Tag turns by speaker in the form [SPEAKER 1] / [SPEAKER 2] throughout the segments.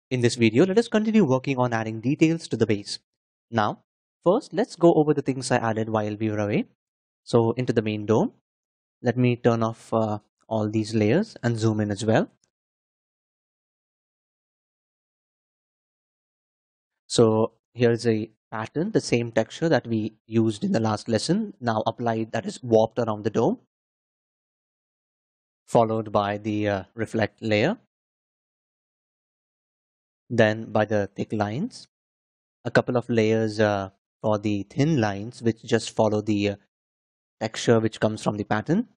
[SPEAKER 1] In this video, let us continue working on adding details to the base. Now, first, let's go over the things I added while we were away. So into the main dome, let me turn off all these layers and zoom in as well. So here's a pattern, the same texture that we used in the last lesson, now applied, that is warped around the dome, followed by the reflect layer, then by the thick lines, a couple of layers for the thin lines, which just follow the texture which comes from the pattern,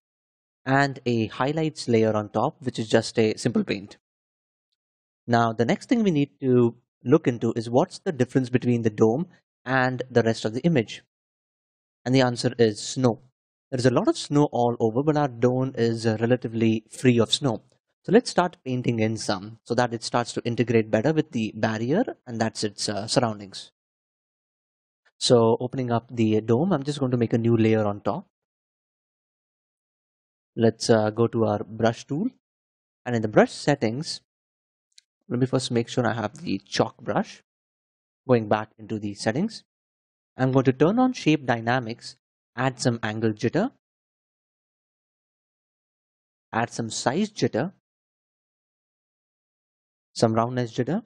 [SPEAKER 1] and a highlights layer on top, which is just a simple paint. Now, the next thing we need to look into is what's the difference between the dome and the rest of the image? And the answer is snow. There is a lot of snow all over, but our dome is relatively free of snow. So let's start painting in some so that it starts to integrate better with the barrier and that's its surroundings. So opening up the dome, I'm just going to make a new layer on top. Let's go to our brush tool, and in the brush settings, let me first make sure I have the chalk brush. Going back into the settings, I'm going to turn on shape dynamics, add some angle jitter, add some size jitter, some roundness jitter,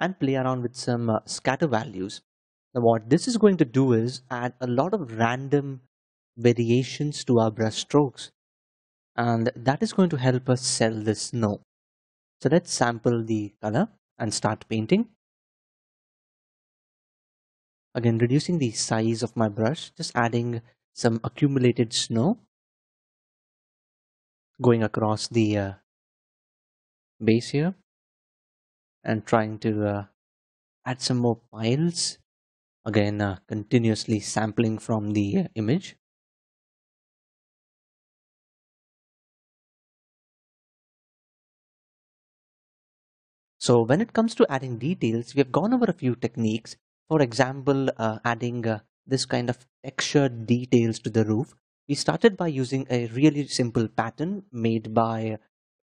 [SPEAKER 1] and play around with some scatter values. Now what this is going to do is add a lot of random variations to our brush strokes, and that is going to help us sell this snow. So let's sample the color and start painting. Again, reducing the size of my brush, just adding some accumulated snow, going across the base here, and trying to add some more piles. Again, continuously sampling from the image. So when it comes to adding details, we have gone over a few techniques. For example, adding this kind of textured details to the roof. We started by using a really simple pattern made by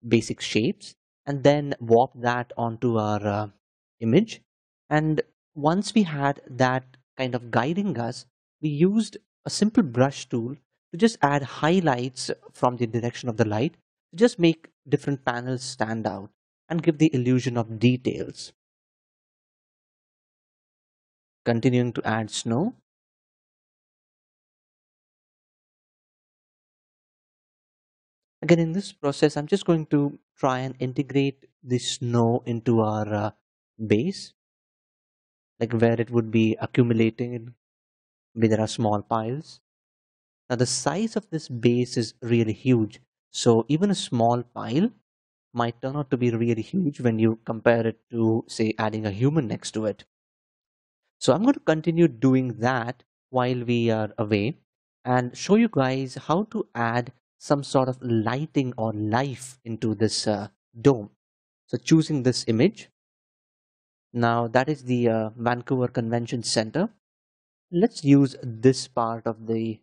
[SPEAKER 1] basic shapes and then warp that onto our image. And once we had that kind of guiding us, we used a simple brush tool to just add highlights from the direction of the light to just make different panels stand out and give the illusion of details. Continuing to add snow. Again, in this process, I'm just going to try and integrate the snow into our base, like where it would be accumulating. Maybe there are small piles. Now the size of this base is really huge. So even a small pile might turn out to be really huge when you compare it to, say, adding a human next to it. So I'm going to continue doing that while we are away and show you guys how to add some sort of lighting or life into this dome. So choosing this image. Now that is the Vancouver Convention Center. Let's use this part of the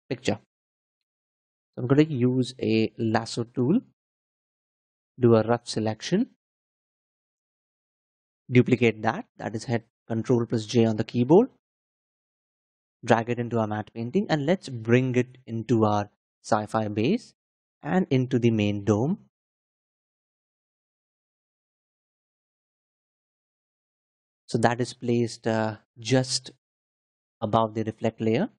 [SPEAKER 1] picture. So I'm going to use a lasso tool, do a rough selection, duplicate that is hit Control plus J on the keyboard, drag it into our matte painting, and let's bring it into our sci-fi base and into the main dome. So that is placed just above the reflect layer.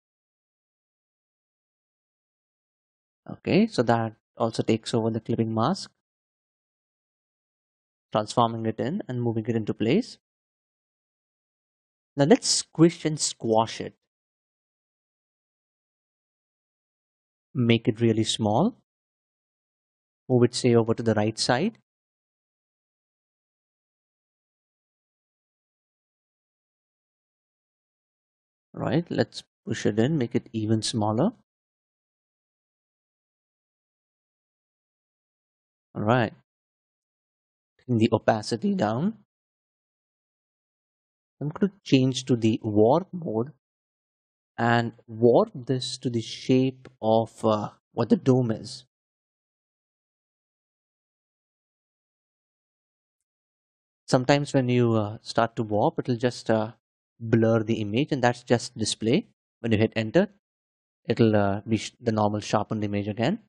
[SPEAKER 1] Okay, so that also takes over the clipping mask, transforming it in and moving it into place. Now let's squish and squash it. Make it really small. Move it, say, over to the right side. Right, let's push it in, make it even smaller. All right, taking the opacity down. I'm going to change to the warp mode and warp this to the shape of what the dome is. Sometimes when you start to warp, it'll just blur the image, and that's just display. When you hit enter, it'll be the normal sharpened image again.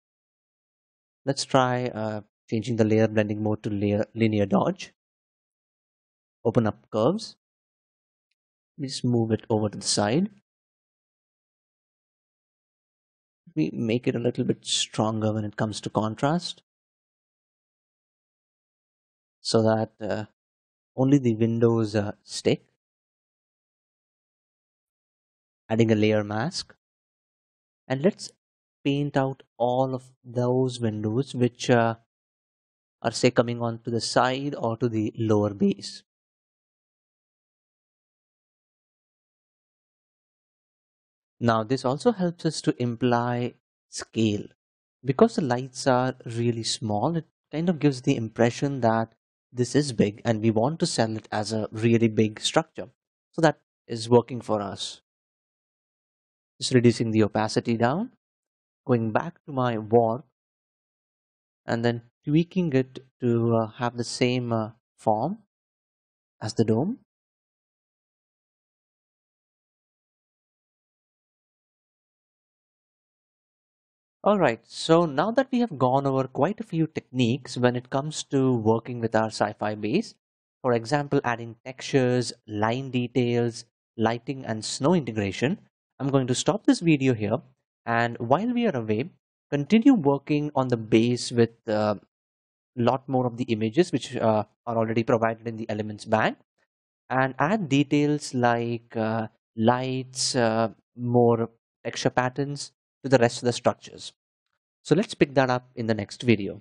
[SPEAKER 1] Let's try changing the layer blending mode to linear dodge. Open up curves. Just move it over to the side. We make it a little bit stronger when it comes to contrast, so that only the windows stick. Adding a layer mask, and let's paint out all of those windows which are, say, coming on to the side or to the lower base. Now this also helps us to imply scale. Because the lights are really small, it kind of gives the impression that this is big and we want to sell it as a really big structure. So that is working for us. Just reducing the opacity down, going back to my warp, and then tweaking it to have the same form as the dome. Alright, so now that we have gone over quite a few techniques when it comes to working with our sci-fi base, for example adding textures, line details, lighting and snow integration, I'm going to stop this video here, and while we are away, continue working on the base with a lot more of the images which are already provided in the elements bag, and add details like lights, more texture patterns to the rest of the structures. So let's pick that up in the next video.